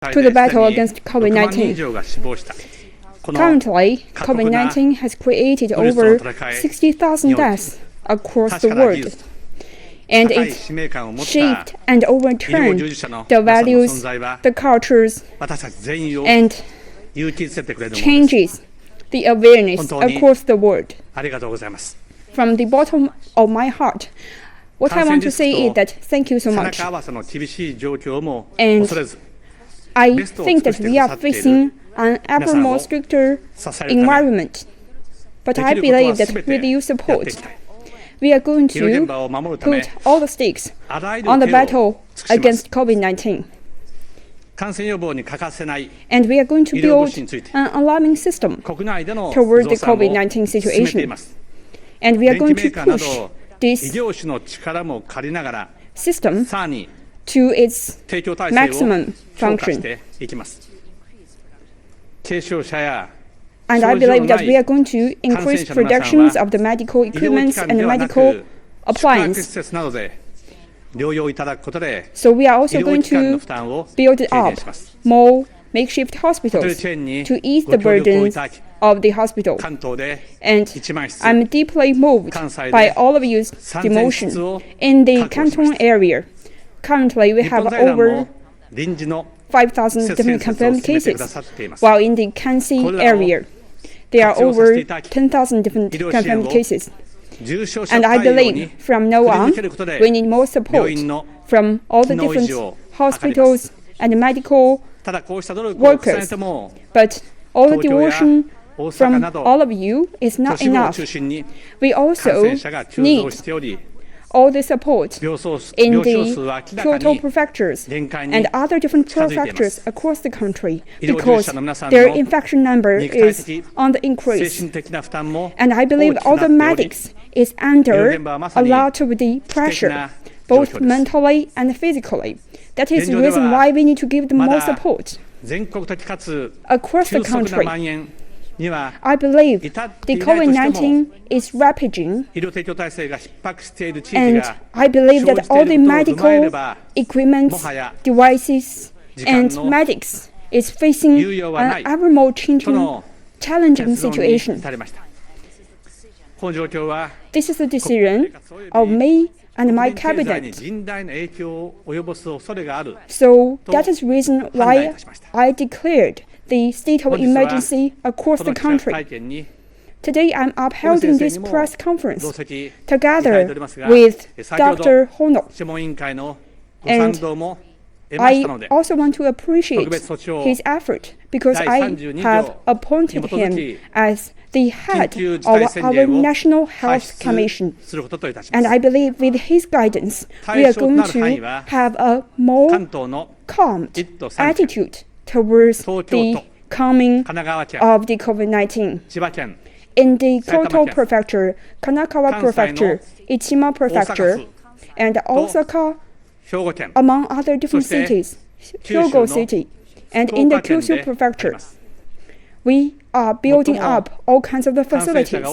to the battle against COVID-19. Currently, COVID-19 has created over 60,000 deaths across the world, and it shaped and overturned the values, the cultures, and changes the awareness across the world. From the bottom of my heart, what I want to say is that thank you so much. And I think that we are facing an ever more stricter environment. But I believe that with your support, we are going to put all the stakes on the battle against COVID-19. And we are going to build an alarming system towards the COVID-19 situation. And we are going to push this system to its maximum function. And I believe that we are going to increase productions of the medical equipment and the medical appliances. So we are also going to build up more makeshift hospitals to ease the burdens of the hospital. And I'm deeply moved by all of you's devotion in the Canton area. Currently, we have over 5,000 different confirmed cases, while in the Kansi area, there are over 10,000 different confirmed cases. And I believe from now on, we need more support from all the different hospitals and medical workers. But all the devotion from all of you is not enough. We also need all the support in the Kyoto prefectures and other different prefectures across the country, because their infection number is on the increase. And I believe all the medics is under a lot of the pressure, both mentally and physically. That is the reason why we need to give them more support. Across the country, I believe the COVID-19 is ravaging, and I believe that all the medical equipment, devices, and medics is facing an ever more challenging situation. This is the decision of me and my cabinet. So that is the reason why I declared the state of emergency across the country. Today, I'm upholding this press conference together with Dr. Hono. And I also want to appreciate his effort, because I have appointed him as the head of our National Health Commission. And I believe with his guidance, we are going to have a more calm attitude towards the calming of the COVID-19. In the Kyoto Prefecture, Kanagawa Prefecture, Ichima Prefecture, and Osaka, among other different cities, Hyogo City, and in the Kyushu Prefecture, we are building up all kinds of the facilities.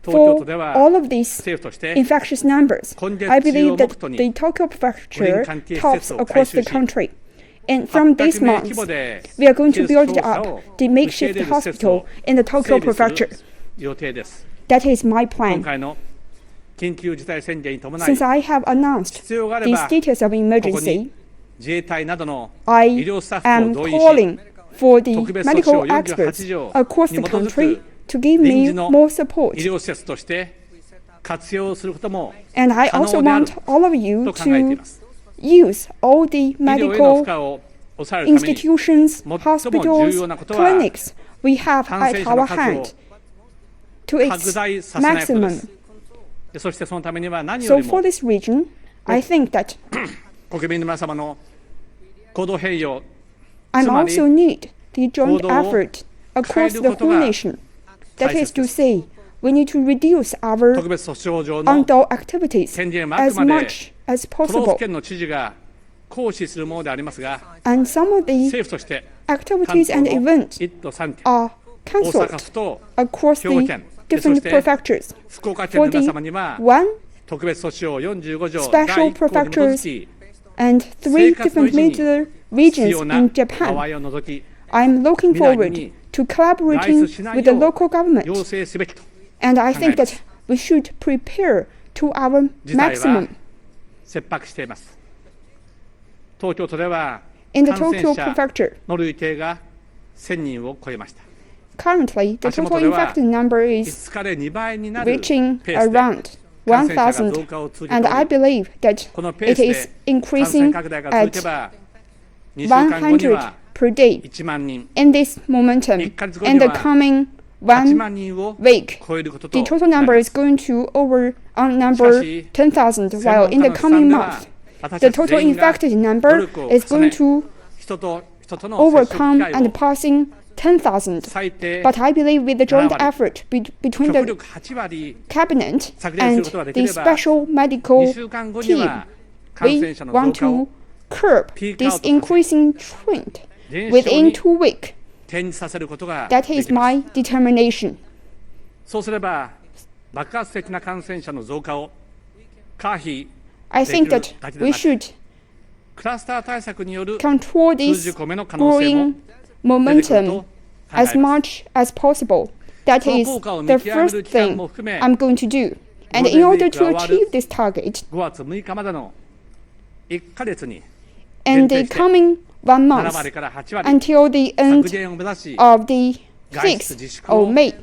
For all of these infectious numbers, I believe that the Tokyo Prefecture tops across the country. And from this month, we are going to build up the makeshift hospital in the Tokyo Prefecture. That is my plan. Since I have announced the status of emergency, I am calling for the medical experts across the country to give me more support. And I also want all of you to use all the medical institutions, hospitals, clinics we have at our hand to its maximum. So for this region, I think that I also need the joint effort across the whole nation. That is to say, we need to reduce our outdoor activities as much as possible. And some of the activities and events are cancelled across the different prefectures. For the one special prefectures and 3 different major regions in Japan, I'm looking forward to collaborating with the local government. And I think that we should prepare to our maximum. In the Tokyo prefecture, currently the total infected number is reaching around 1,000, and I believe that it is increasing at 100 per day. In this momentum, in the coming 1 week, the total number is going to number 10,000, while in the coming month, the total infected number is going to overcome and passing 10,000. But I believe with the joint effort between the cabinet and the special medical team, we want to curb this increasing trend within 2 weeks. That is my determination. I think that we should control this growing momentum as much as possible. That is the first thing I'm going to do. And in order to achieve this target, in the coming 1 month until the end of the 6th of May,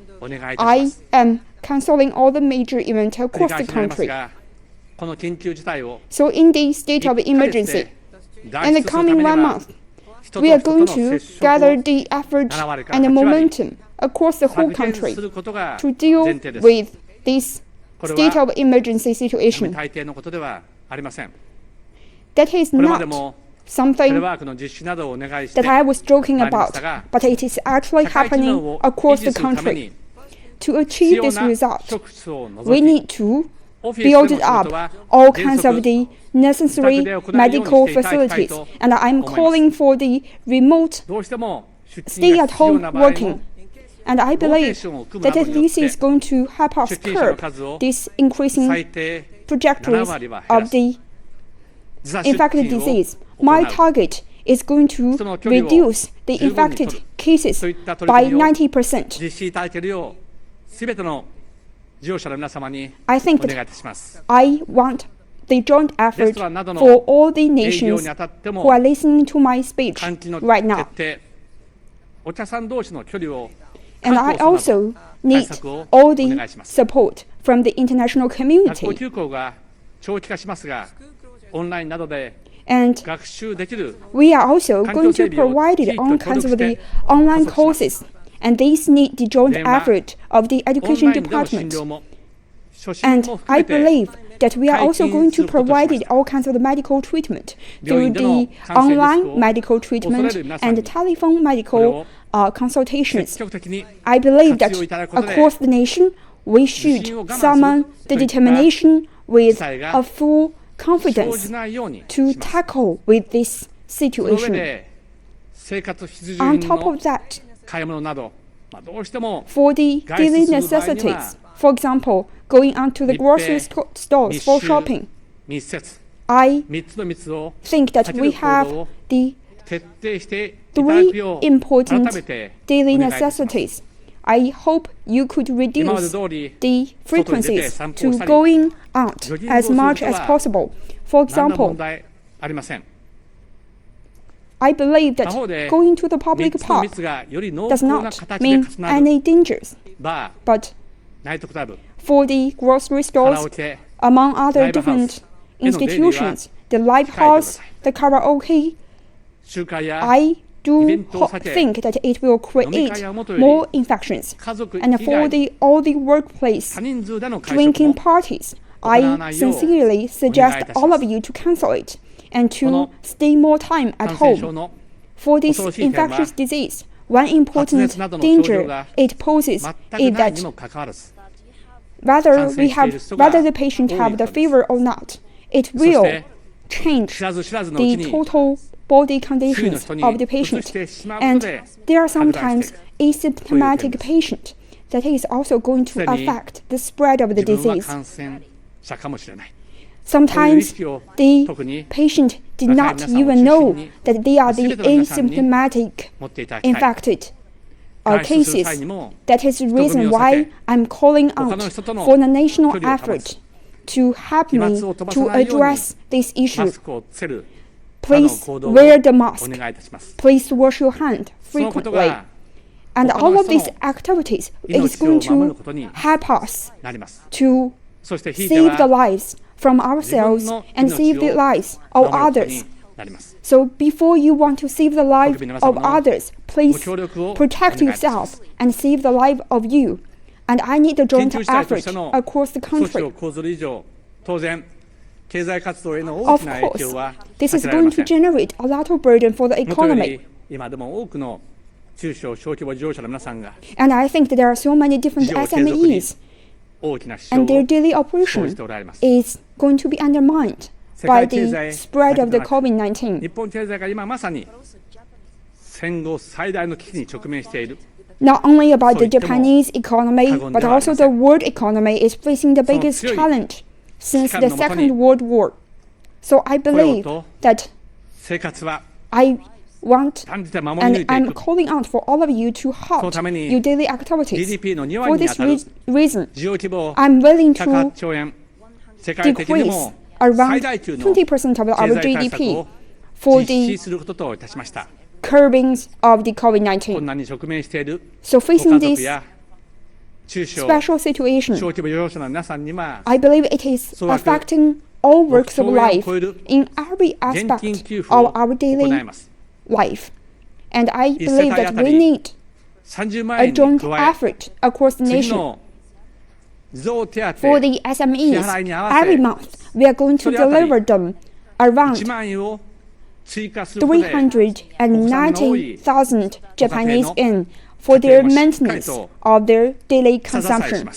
I am canceling all the major events across the country. So in the state of emergency, in the coming 1 month, we are going to gather the effort and the momentum across the whole country to deal with this state of emergency situation. That is not something that I was joking about, but it is actually happening across the country. To achieve this result, we need to build up all kinds of the necessary medical facilities, and I'm calling for the remote stay-at-home working. And I believe that this is going to help us curb this increasing trajectories of the infected disease. My target is going to reduce the infected cases by 90%. I think that I want the joint effort for all the nations who are listening to my speech right now. And I also need all the support from the international community. And we are also going to provide all kinds of the online courses, and these need the joint effort of the education department. And I believe that we are also going to provide all kinds of the medical treatment through the online medical treatment and telephone medical consultations. I believe that across the nation, we should summon the determination with a full confidence to tackle with this situation. On top of that, for the daily necessities, for example, going onto the grocery stores for shopping, I think that we have the 3 important daily necessities. I hope you could reduce the frequencies to going out as much as possible. For example, I believe that going to the public park does not mean any dangers. But for the grocery stores, among other different institutions, the live house, the karaoke, I do think that it will create more infections. And for all the workplace drinking parties, I sincerely suggest all of you to cancel it and to stay more time at home. For this infectious disease, one important danger it poses is that whether the patient have the fever or not, it will change the total body conditions of the patient. And there are sometimes asymptomatic patients that is also going to affect the spread of the disease. Sometimes the patient did not even know that they are the asymptomatic infected cases. That is the reason why I'm calling out for the national effort to help me to address this issue. Please wear the mask. Please wash your hand frequently. And all of these activities is going to help us to save the lives from ourselves and save the lives of others. So before you want to save the life of others, please protect yourself and save the life of you. And I need a joint effort across the country. Of course, this is going to generate a lot of burden for the economy. And I think that there are so many different SMEs, and their daily operation is going to be undermined by the spread of the COVID-19. Not only about the Japanese economy, but also the world economy is facing the biggest challenge since the Second World War. So I believe that I want and I'm calling out for all of you to halt your daily activities. For this reason, I'm willing to decrease around 20% of our GDP for the curbing of the COVID-19. So facing this special situation, I believe it is affecting all walks of life in every aspect of our daily life. And I believe that we need a joint effort across the nation. For the SMEs, every month we are going to deliver them around 390,000 Japanese yen for their maintenance of their daily consumption.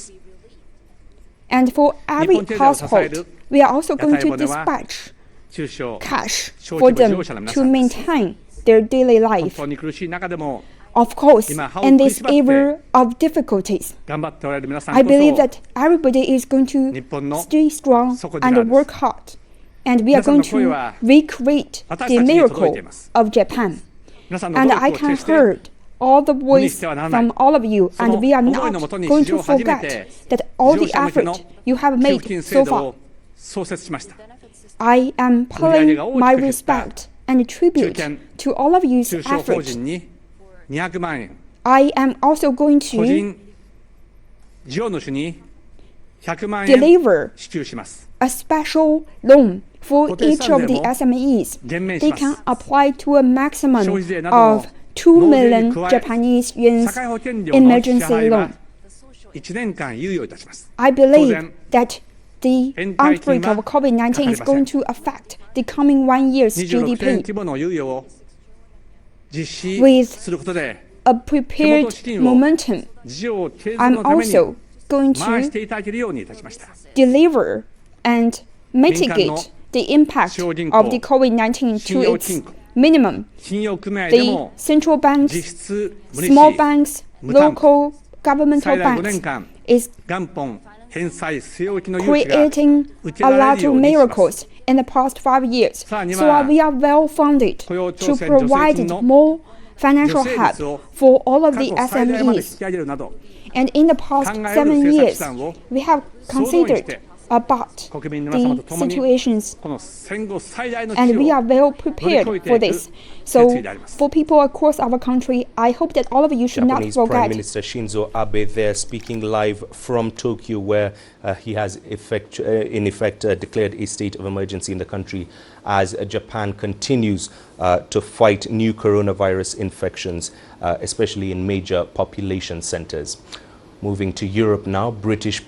And for every household, we are also going to dispatch cash for them to maintain their daily life. Of course, in this era of difficulties, I believe that everybody is going to stay strong and work hard. And we are going to recreate the miracle of Japan. And I can hear all the voice from all of you, and we are not going to forget that all the effort you have made so far. I am paying my respect and tribute to all of you's effort. I am also going to deliver a special loan for each of the SMEs. They can apply to a maximum of 2 million Japanese yen emergency loan. I believe that the outbreak of COVID-19 is going to affect the coming 1 year's GDP. With a prepared momentum, I'm also going to deliver and mitigate the impact of the COVID-19 to its minimum. The central banks, small banks, local governmental banks is creating a lot of miracles in the past 5 years. So we are well funded to provide more financial help for all of the SMEs. And in the past 7 years, we have considered about the situations, and we are well prepared for this. So for people across our country, I hope that all of you should not forget. Prime Minister Shinzo Abe there speaking live from Tokyo, where he has in effect declared a state of emergency in the country as Japan continues to fight new coronavirus infections, especially in major population centers. Moving to Europe now, British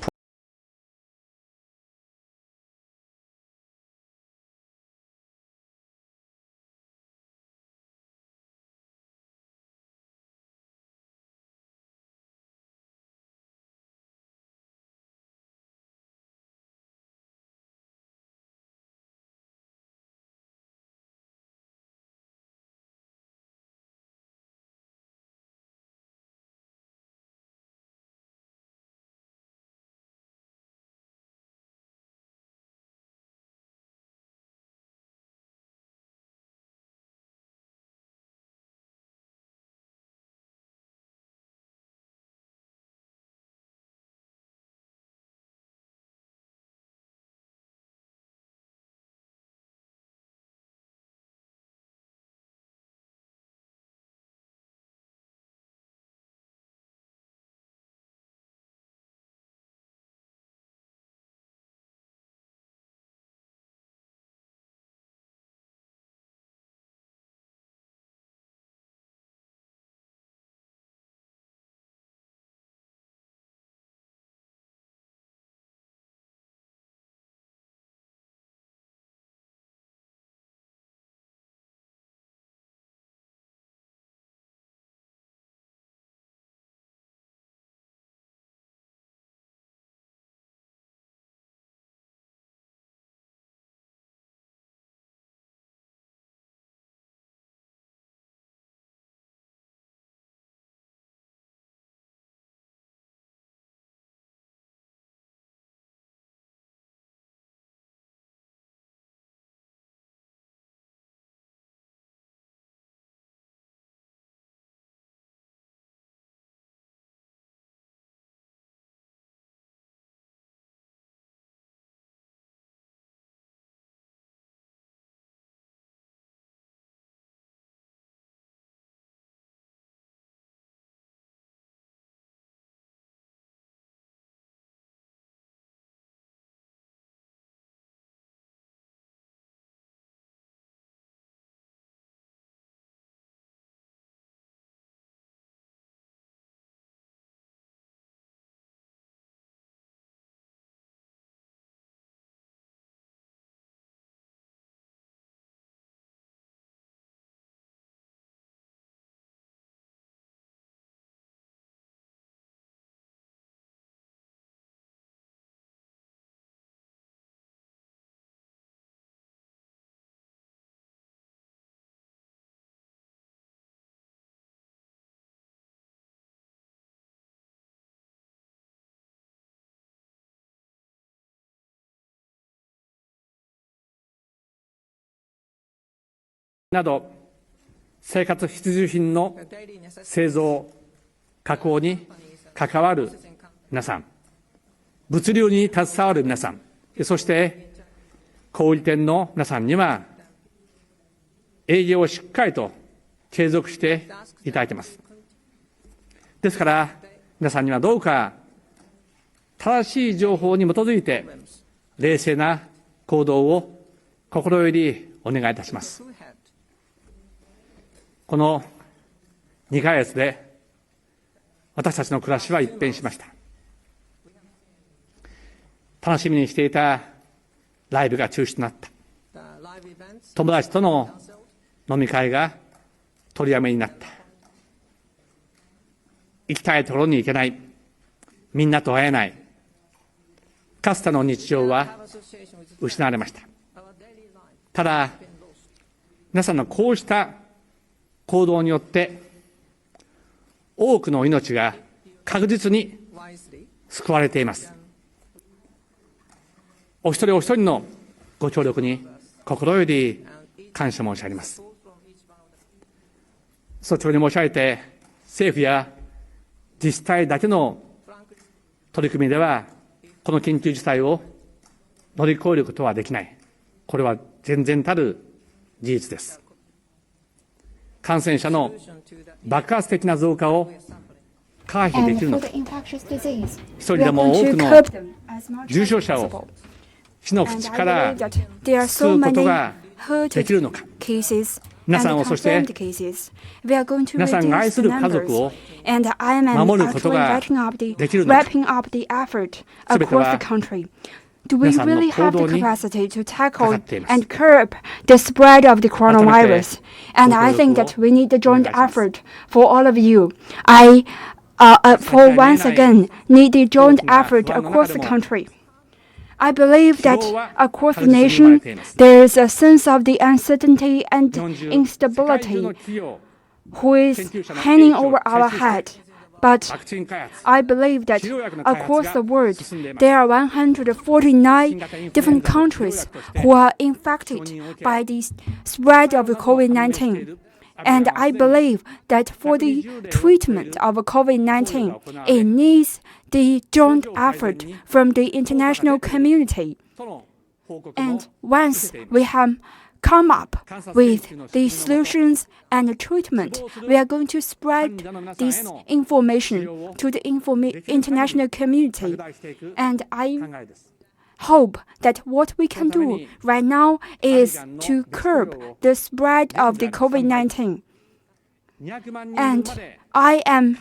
など生活必需品の製造・加工に関わる皆さん、物流に携わる皆さん、そして小売店の皆さんには、営業をしっかりと継続していただいています。ですから、皆さんにはどうか、正しい情報に基づいて、冷静な行動を心よりお願いいたします。この2ヶ月で、私たちの暮らしは一変しました。楽しみにしていたライブが中止となった。友達との飲み会が取りやめになった。行きたいところに行けない。みんなと会えない。かつての日常は失われました。ただ、皆さんのこうした行動によって、多くの命が確実に救われています。お一人お一人のご協力に心より感謝申し上げます。率直に申し上げて、政府や自治体だけの取り組みでは、この緊急事態を乗り越えることはできない。これは全然たる事実です。感染者の爆発的な増加を回避できるのか、一人でも多くの重症者を死の淵から救うことができるのか、皆さんを、そして皆さんが愛する家族を守ることができるのか、すべてはDo we really have the capacity to tackle and curb the spread of the coronavirus? And I think that we need a joint effort for all of you. For once again, need a joint effort across the country. I believe that across the nation, there is a sense of the uncertainty and instability who is hanging over our head. But I believe that across the world, there are 149 different countries who are infected by the spread of COVID-19. And I believe that for the treatment of COVID-19, it needs the joint effort from the international community. And once we have come up with the solutions and the treatment, we are going to spread this information to the international community. And I hope that what we can do right now is to curb the spread of the COVID-19. And I am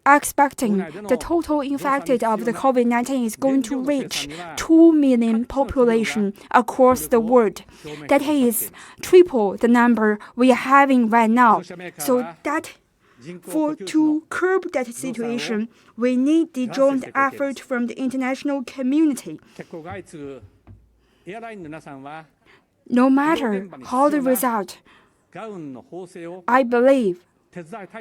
expecting the total infected of the COVID-19 is going to reach 2 million population across the world. That is triple the number we are having right now. So that to curb that situation, we need the joint effort from the international community. No matter how the result, I believe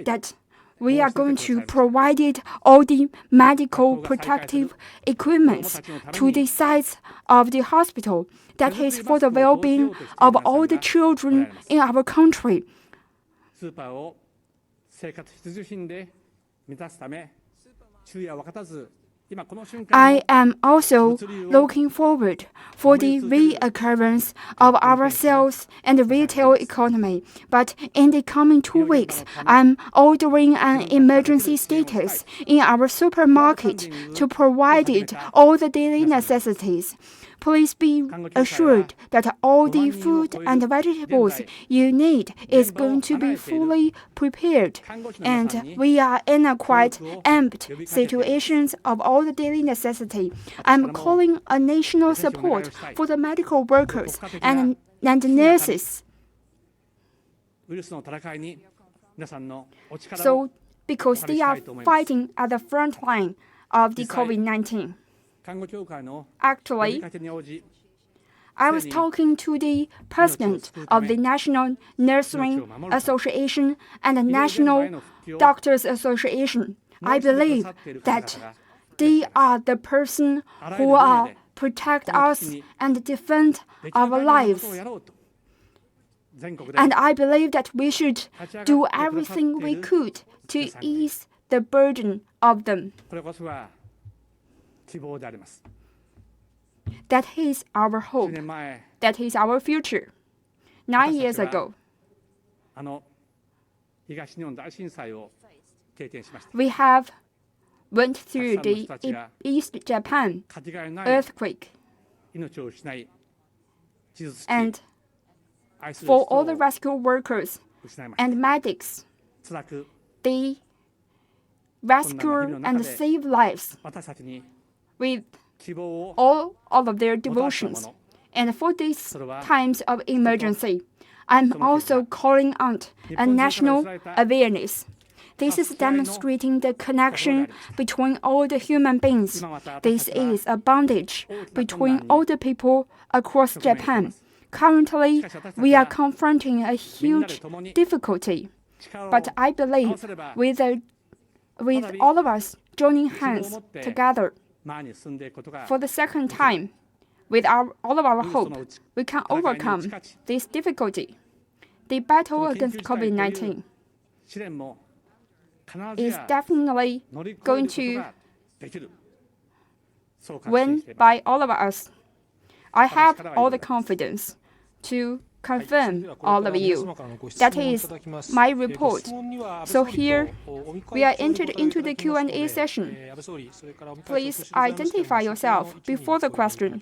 that we are going to provide all the medical protective equipment to the sites of the hospital. That is for the well-being of all the children in our country. I am also looking forward for the reoccurrence of our sales and retail economy. But in the coming 2 weeks, I'm ordering an emergency status in our supermarket to provide all the daily necessities. Please be assured that all the food and vegetables you need is going to be fully prepared. And we are in a quite empty situation of all the daily necessity. I'm calling a national support for the medical workers and nurses. So, because they are fighting at the front line of the COVID-19. Actually, I was talking to the president of the National Nursing Association and the National Doctors Association. I believe that they are the person who protect us and defend our lives. And I believe that we should do everything we could to ease the burden of them. That is our hope. That is our future. 9 years ago, we have went through the East Japan earthquake. And for all the rescue workers and medics, they rescue and save lives with all of their devotions. And for these times of emergency, I'm also calling out a national awareness. This is demonstrating the connection between all the human beings. This is a bondage between all the people across Japan. Currently, we are confronting a huge difficulty. But I believe with all of us joining hands together, for the second time, with all of our hope, we can overcome this difficulty. The battle against COVID-19 is definitely going to win by all of us. I have all the confidence to confirm all of you. That is my report. So here, we are entered into the Q&A session. Please identify yourself before the question.